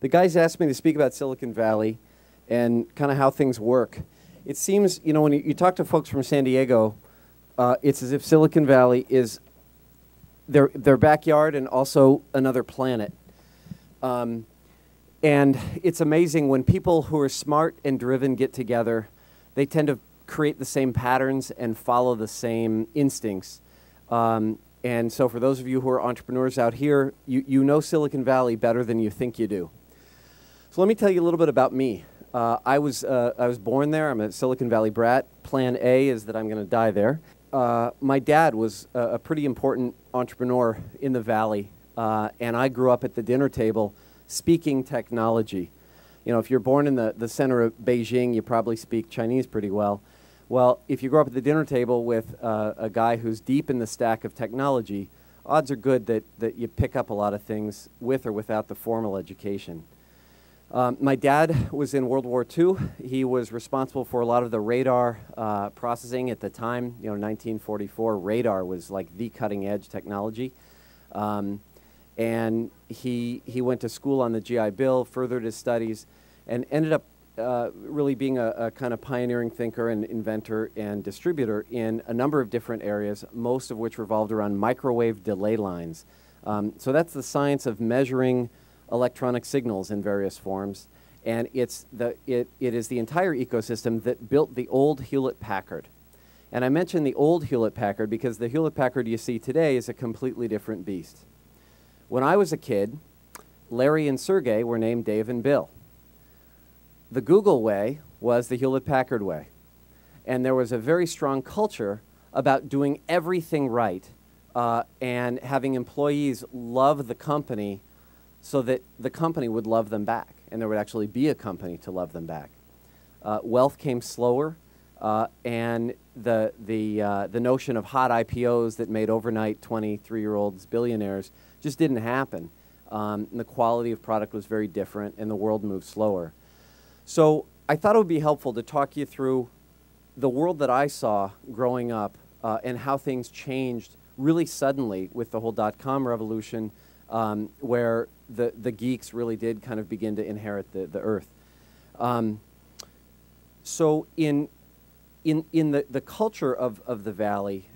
The guys asked me to speak about Silicon Valley and kind of how things work. It seems, you know, when you talk to folks from San Diego, it's as if Silicon Valley is their backyard and also another planet. And it's amazing when people who are smart and driven get together, they tend to create the same patterns and follow the same instincts. And so for those of you who are entrepreneurs out here, you know Silicon Valley better than you think you do. So let me tell you a little bit about me. I was born there. I'm a Silicon Valley brat. Plan A is that I'm going to die there. My dad was a pretty important entrepreneur in the Valley, and I grew up at the dinner table speaking technology. You know, if you're born in the center of Beijing, you probably speak Chinese pretty well. Well, if you grow up at the dinner table with a guy who's deep in the stack of technology, odds are good that you pick up a lot of things with or without the formal education. My dad was in World War II. He was responsible for a lot of the radar processing at the time. You know, 1944, radar was like the cutting edge technology. And he went to school on the GI Bill, furthered his studies, and ended up really being a kind of pioneering thinker and inventor and distributor in a number of different areas, most of which revolved around microwave delay lines. So that's the science of measuring electronic signals in various forms, and it is the entire ecosystem that built the old HewlettPackard. And I mention the old HewlettPackard because the HewlettPackard you see today is a completely different beast. When I was a kid, Larry and Sergey were named Dave and Bill. The Google way was the HewlettPackard way, and there was a very strong culture about doing everything right and having employees love the company so that the company would love them back, and there would actually be a company to love them back. Wealth came slower, and the notion of hot IPOs that made overnight 23-year-olds billionaires just didn't happen. And the quality of product was very different, and the world moved slower. So I thought it would be helpful to talk you through the world that I saw growing up and how things changed really suddenly with the whole dot-com revolution, where the geeks really did kind of begin to inherit the earth. So in the culture of the Valley,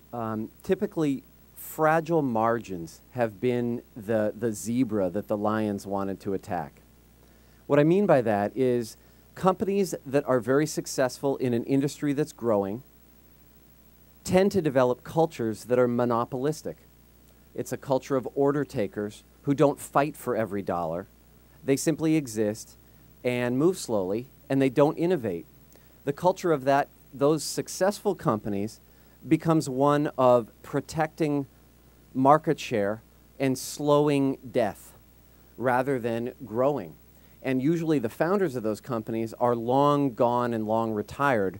typically fragile margins have been the zebra that the lions wanted to attack. What I mean by that is companies that are very successful in an industry that's growing tend to develop cultures that are monopolistic. It's a culture of order takers who don't fight for every dollar. They simply exist and move slowly, and they don't innovate. The culture of those successful companies becomes one of protecting market share and slowing death rather than growing. And usually the founders of those companies are long gone and long retired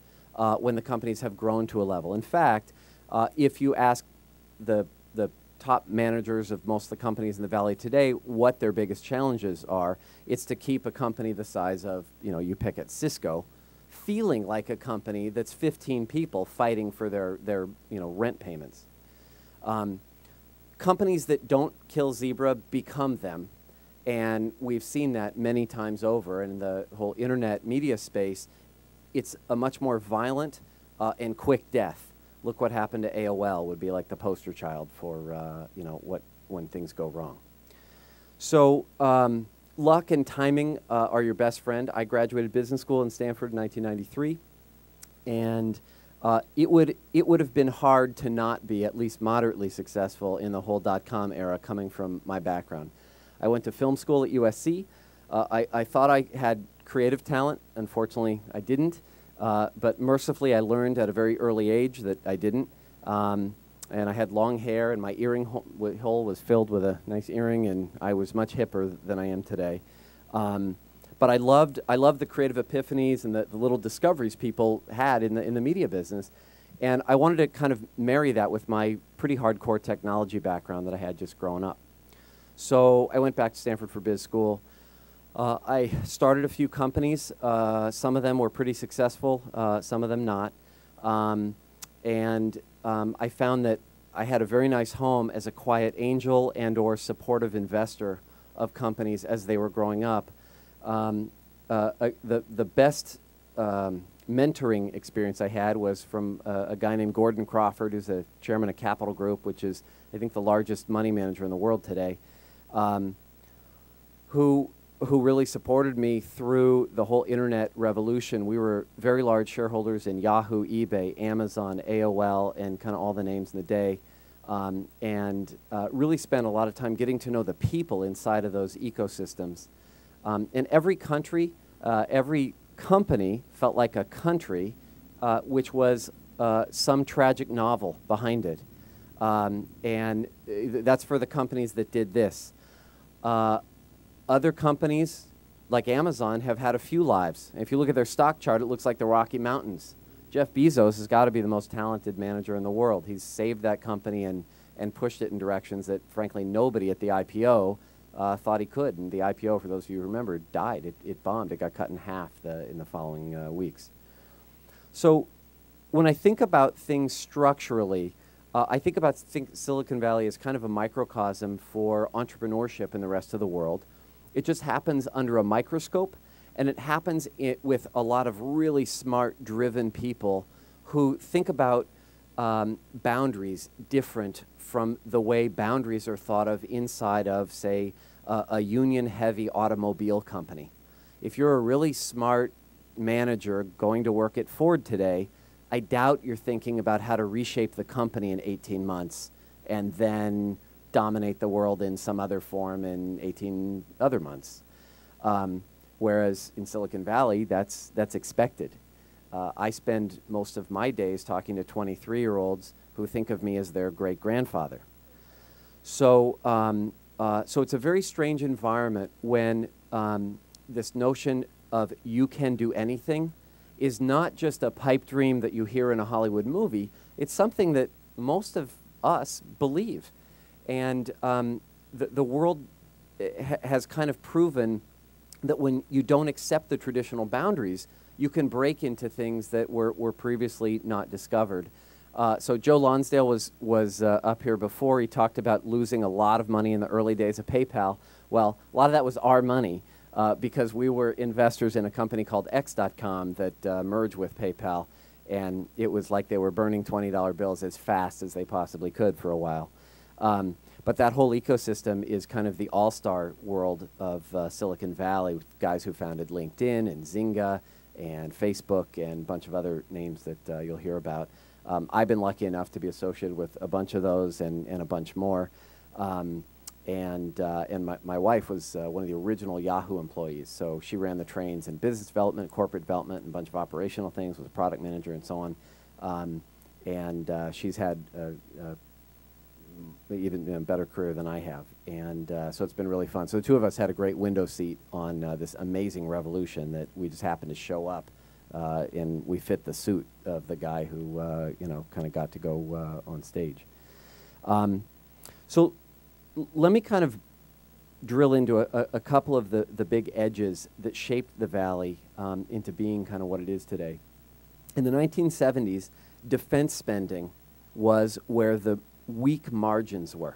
when the companies have grown to a level. In fact, if you ask the top managers of most of the companies in the Valley today what their biggest challenges are, it's to keep a company the size of, you know, you pick at Cisco, feeling like a company that's 15 people fighting for their rent payments. Companies that don't kill zebra become them, and we've seen that many times over. And in the whole internet media space, it's a much more violent and quick death. Look what happened to AOL would be like the poster child for when things go wrong. So luck and timing are your best friend. I graduated business school in Stanford in 1993, and it would have been hard to not be at least moderately successful in the whole dot-com era coming from my background. I went to film school at USC. I thought I had creative talent. Unfortunately, I didn't. But mercifully, I learned at a very early age that I didn't. And I had long hair, and my earring hole was filled with a nice earring, and I was much hipper than I am today. But I loved the creative epiphanies and the little discoveries people had in the media business. And I wanted to kind of marry that with my pretty hardcore technology background that I had just growing up. So I went back to Stanford for biz school. I started a few companies. Some of them were pretty successful, some of them not. I found that I had a very nice home as a quiet angel and or supportive investor of companies as they were growing up. The best mentoring experience I had was from a guy named Gordon Crawford, who's a chairman of Capital Group, which is, I think, the largest money manager in the world today, who really supported me through the whole internet revolution. We were very large shareholders in Yahoo, eBay, Amazon, AOL, and kind of all the names in the day, and really spent a lot of time getting to know the people inside of those ecosystems. In every country, every company felt like a country, which was some tragic novel behind it. And that's for the companies that did this. Other companies, like Amazon, have had a few lives. If you look at their stock chart, it looks like the Rocky Mountains. Jeff Bezos has got to be the most talented manager in the world. He's saved that company and pushed it in directions that, frankly, nobody at the IPO thought he could. And the IPO, for those of you who remember, died. It bombed. It got cut in half in the following weeks. So when I think about things structurally, I think about Silicon Valley as kind of a microcosm for entrepreneurship in the rest of the world. It just happens under a microscope, and it happens with a lot of really smart, driven people who think about boundaries different from the way boundaries are thought of inside of, say, a union-heavy automobile company. If you're a really smart manager going to work at Ford today, I doubt you're thinking about how to reshape the company in 18 months and then dominate the world in some other form in 18 other months. Whereas in Silicon Valley, that's expected. I spend most of my days talking to 23-year-olds who think of me as their great-grandfather. So, so it's a very strange environment when this notion of you can do anything is not just a pipe dream that you hear in a Hollywood movie. It's something that most of us believe. And the world has kind of proven that when you don't accept the traditional boundaries, you can break into things that were previously not discovered. So Joe Lonsdale was up here before. He talked about losing a lot of money in the early days of PayPal. Well, a lot of that was our money because we were investors in a company called X.com that merged with PayPal, and it was like they were burning $20 bills as fast as they possibly could for a while. But that whole ecosystem is kind of the all-star world of Silicon Valley, with guys who founded LinkedIn and Zynga and Facebook and a bunch of other names that you'll hear about. I've been lucky enough to be associated with a bunch of those and a bunch more. And my wife was one of the original Yahoo employees, so she ran the trains in business development, corporate development, and a bunch of operational things, was a product manager and so on. She's had even a better career than I have, and so it's been really fun. So the two of us had a great window seat on this amazing revolution that we just happened to show up, and we fit the suit of the guy who kind of got to go on stage. So let me kind of drill into a couple of the big edges that shaped the Valley into being kind of what it is today. In the 1970s, defense spending was where the weak margins were.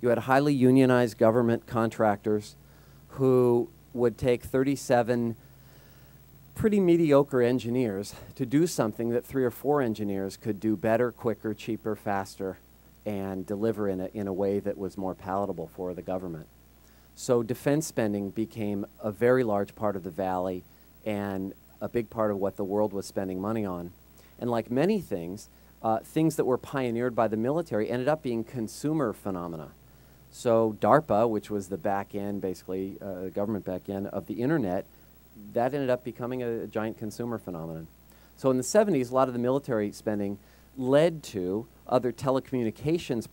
You had highly unionized government contractors who would take 37 pretty mediocre engineers to do something that 3 or 4 engineers could do better, quicker, cheaper, faster, and deliver in a way that was more palatable for the government. So defense spending became a very large part of the Valley and a big part of what the world was spending money on. And like many things, things that were pioneered by the military ended up being consumer phenomena. So DARPA, which was the back end, basically, government back end of the internet, that ended up becoming a giant consumer phenomenon. So in the 70s, a lot of the military spending led to other telecommunications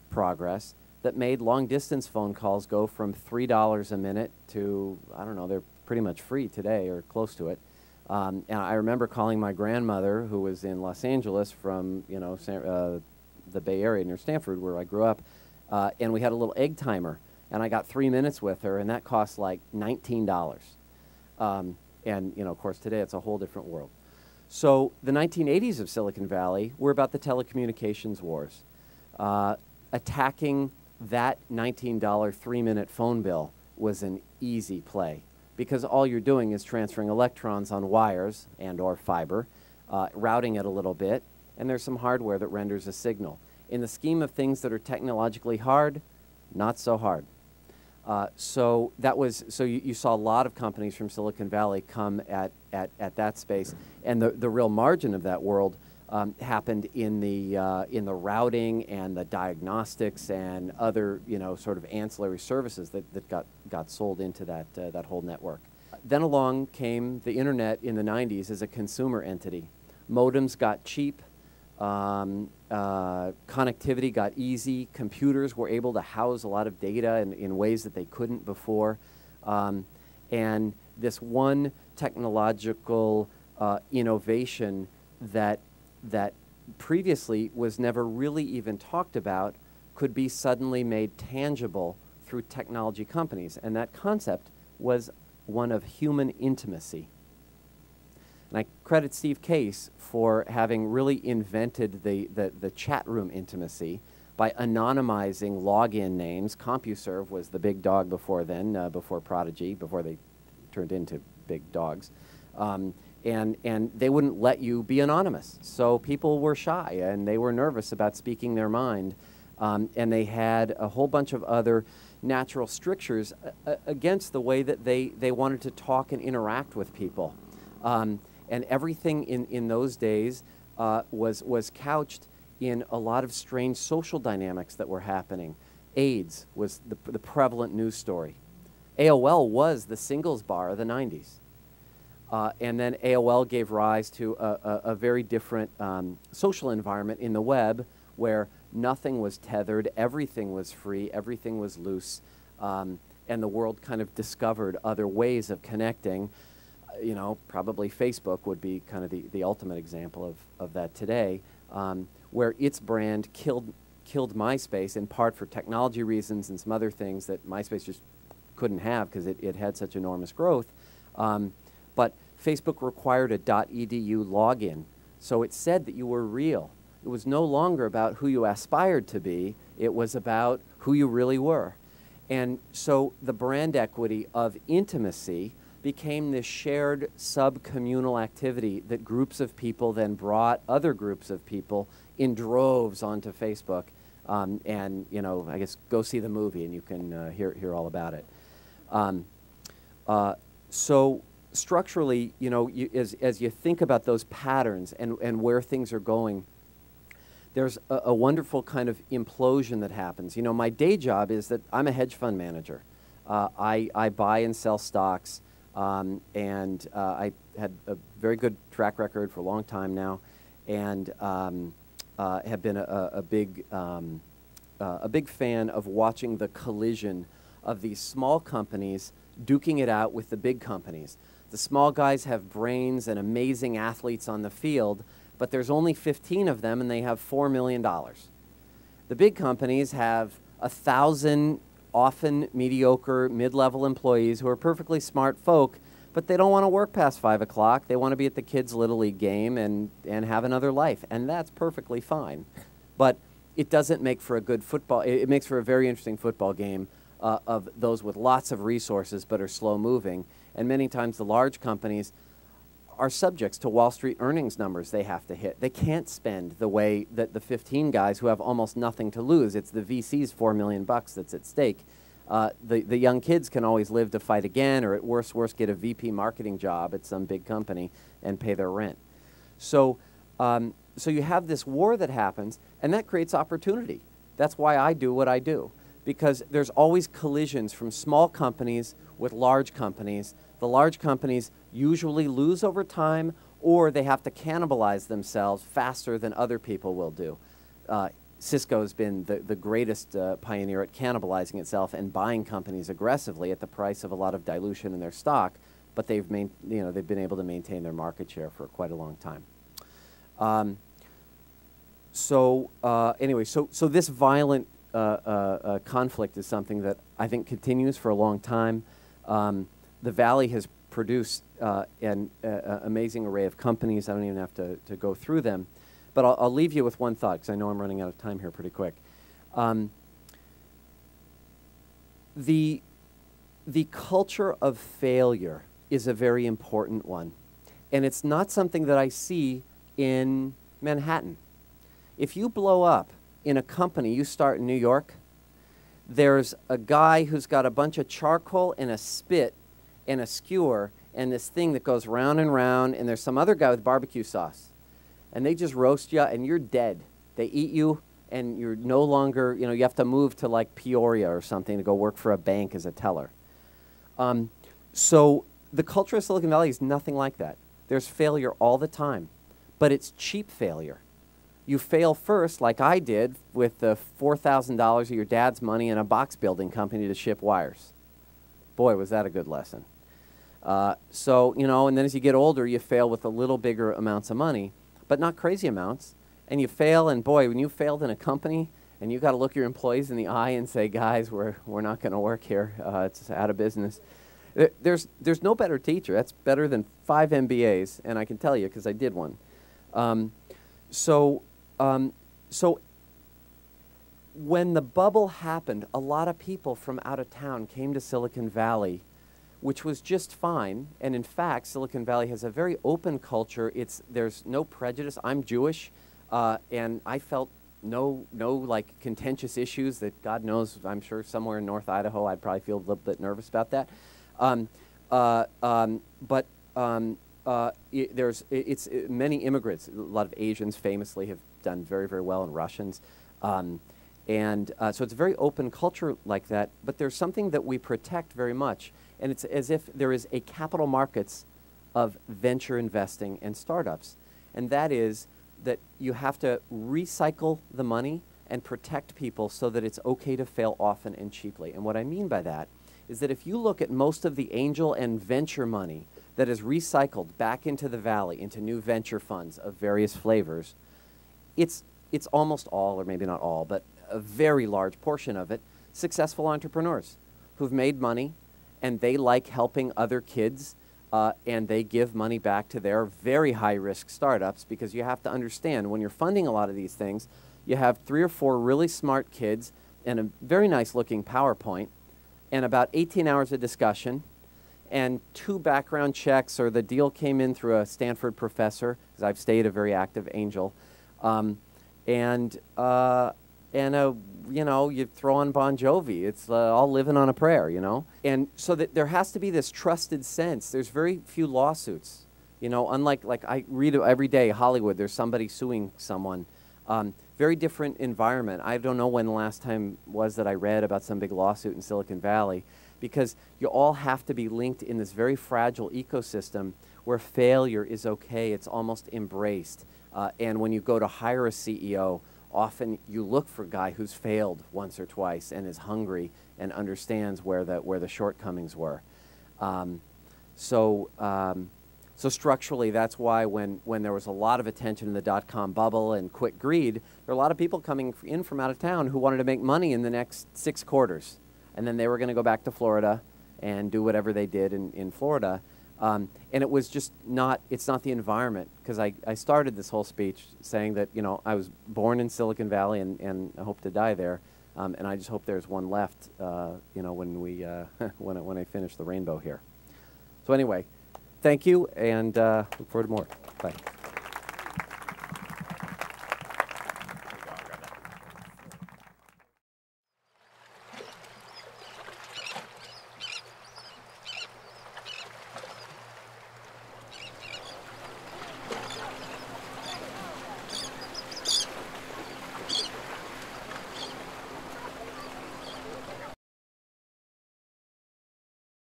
progress that made long-distance phone calls go from $3 a minute to, I don't know, they're pretty much free today or close to it. And I remember calling my grandmother, who was in Los Angeles from, the Bay Area near Stanford, where I grew up, and we had a little egg timer, and I got 3 minutes with her, and that cost like $19. And, of course, today it's a whole different world. So the 1980s of Silicon Valley were about the telecommunications wars. Attacking that $19 3-minute phone bill was an easy play. because all you're doing is transferring electrons on wires and or fiber, routing it a little bit, and there's some hardware that renders a signal. In the scheme of things that are technologically hard, not so hard. So you saw a lot of companies from Silicon Valley come at that space, and the real margin of that world happened in the routing and the diagnostics and other sort of ancillary services that got sold into that whole network. Then along came the internet in the 90s as a consumer entity. Modems got cheap. Connectivity got easy. Computers were able to house a lot of data in ways that they couldn't before. And this one technological innovation that previously was never really even talked about could be suddenly made tangible through technology companies. And that concept was one of human intimacy. And I credit Steve Case for having really invented the chat room intimacy by anonymizing login names. CompuServe was the big dog before then, before Prodigy, before they turned into big dogs. And they wouldn't let you be anonymous. So people were shy and they were nervous about speaking their mind. And they had a whole bunch of other natural strictures against the way that they wanted to talk and interact with people. And everything in those days was couched in a lot of strange social dynamics that were happening. AIDS was the prevalent news story. AOL was the singles bar of the 90s. And then AOL gave rise to a very different social environment in the web where nothing was tethered, everything was free, everything was loose, and the world kind of discovered other ways of connecting. Probably Facebook would be kind of the ultimate example of that today, where its brand killed MySpace in part for technology reasons and some other things that MySpace just couldn't have because it had such enormous growth. But Facebook required a .edu login, so it said that you were real. It was no longer about who you aspired to be, it was about who you really were. And so the brand equity of intimacy became this shared sub-communal activity that groups of people then brought other groups of people in droves onto Facebook. And, I guess go see the movie and you can hear all about it. So structurally, as you think about those patterns and where things are going, there's a wonderful kind of implosion that happens. My day job is that I'm a hedge fund manager. I buy and sell stocks. And I had a very good track record for a long time now, and have been a big fan of watching the collision of these small companies duking it out with the big companies. The small guys have brains and amazing athletes on the field, but there's only 15 of them, and they have $4 million. The big companies have 1,000 often mediocre, mid-level employees who are perfectly smart folk, but they don't want to work past 5 o'clock. They want to be at the kids' Little League game and have another life, and that's perfectly fine. But it doesn't make for a good football. It makes for a very interesting football game of those with lots of resources but are slow-moving, and many times the large companies are subjects to Wall Street earnings numbers they have to hit. They can't spend the way that the 15 guys who have almost nothing to lose. It's the VC's $4 million that's at stake. The young kids can always live to fight again, or at worst get a VP marketing job at some big company and pay their rent. So you have this war that happens, and that creates opportunity. That's why I do what I do, because there's always collisions from small companies with large companies. The large companies usually lose over time, or they have to cannibalize themselves faster than other people will do. Cisco's been the greatest pioneer at cannibalizing itself and buying companies aggressively at the price of a lot of dilution in their stock, but they've been able to maintain their market share for quite a long time. Anyway, so this violent conflict is something that I think continues for a long time. The Valley has produced an amazing array of companies. I don't even have to go through them. But I'll leave you with one thought, because I know I'm running out of time here pretty quick. The The culture of failure is a very important one. And it's not something that I see in Manhattan. If you blow up in a company you start in New York, there's a guy who's got a bunch of charcoal and a spit and a skewer and this thing that goes round and round, and there's some other guy with barbecue sauce. And they just roast you, and you're dead. They eat you, and you're no longer, you know, you have to move to like Peoria or something to go work for a bank as a teller. So the culture of Silicon Valley is nothing like that. There's failure all the time, but it's cheap failure. You fail first, like I did, with the $4,000 of your dad's money in a box building company to ship wires. Boy, was that a good lesson. So, you know, and then as you get older, you fail with a little bigger amounts of money, but not crazy amounts. And you fail, and boy, when you failed in a company, and you got to look your employees in the eye and say, guys, we're not going to work here. It's out of business. There's no better teacher. That's better than 5 MBAs, and I can tell you because I did one. So when the bubble happened, a lot of people from out of town came to Silicon Valley, which was just fine. And in fact, Silicon Valley has a very open culture. There's no prejudice. I'm Jewish, and I felt no like contentious issues that God knows, I'm sure somewhere in North Idaho I'd probably feel a little bit nervous about that. It's many immigrants, a lot of Asians famously have done very, very well, and Russians. So it's a very open culture like that, but there's something that we protect very much, and it's as if there is a capital markets of venture investing and startups, and that is that you have to recycle the money and protect people so that it's okay to fail often and cheaply. And what I mean by that is that if you look at most of the angel and venture money that is recycled back into the valley, into new venture funds of various flavors, it's almost all, or maybe not all, but a very large portion of it, successful entrepreneurs who've made money, and they like helping other kids, and they give money back to their very high-risk startups, because you have to understand, when you're funding a lot of these things, you have 3 or 4 really smart kids and a very nice-looking PowerPoint, and about 18 hours of discussion, and 2 background checks, or the deal came in through a Stanford professor, because I've stayed a very active angel, you know, you throw on Bon Jovi. It's all living on a prayer, you know? And so that there has to be this trusted sense. There's very few lawsuits, you know, unlike, like I read every day, Hollywood, there's somebody suing someone. Very different environment. I don't know when the last time was that I read about some big lawsuit in Silicon Valley, because you all have to be linked in this very fragile ecosystem where failure is okay. It's almost embraced. And when you go to hire a CEO, often you look for a guy who's failed once or twice and is hungry and understands where the shortcomings were. So structurally, that's why when there was a lot of attention in the dot-com bubble and quick greed, there were a lot of people coming in from out of town who wanted to make money in the next 6 quarters. And then they were going to go back to Florida and do whatever they did in Florida. And it was just not, it's not the environment, because I started this whole speech saying that, you know, I was born in Silicon Valley and I hope to die there. And I just hope there's one left, you know, when when I finish the rainbow here. So anyway, thank you, and look forward to more. Bye.